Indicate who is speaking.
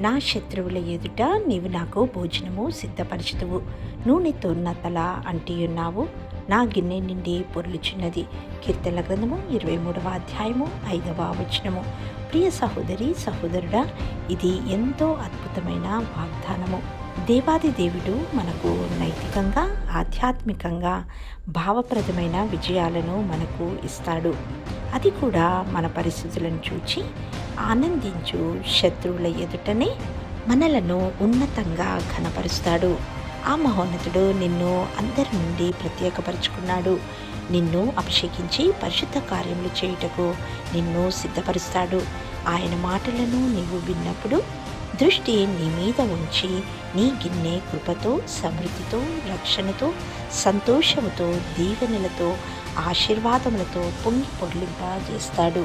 Speaker 1: నా శత్రువుల ఎదుట నీవు నాకు భోజనము సిద్ధపరచుదువు. నూనెతో నా తల అంటియున్నావు, నా గిన్నె నిండి పొర్లుచున్నది. కీర్తనల గ్రంథము 23వ అధ్యాయము 5వ వచనము. ప్రియ సహోదరి సహోదరుడా, ఇది ఎంతో అద్భుతమైన వాగ్దానము. దేవాది దేవుడు మనకు నైతికంగా, ఆధ్యాత్మికంగా భావప్రదమైన విజయాలను మనకు ఇస్తాడు. అది కూడా మన పరిస్థితులను చూచి ఆనందించు శత్రువుల ఎదుటనే మనలను ఉన్నతంగా ఘనపరుస్తాడు. ఆ మహోన్నతుడు నిన్ను అందరి నుండి ప్రత్యేకపరుచుకున్నాడు. నిన్ను అభిషేకించి పరిశుద్ధ కార్యములు చేయుటకు నిన్ను సిద్ధపరుస్తాడు. ఆయన మాటలను నీవు విన్నప్పుడు దృష్టి నీ మీద ఉంచి నీ గిన్నె కృపతో, సమృద్ధితో, రక్షణతో, సంతోషముతో, దీవెనలతో, ఆశీర్వాదములతో పొంగి పొర్లింపజేస్తాడు.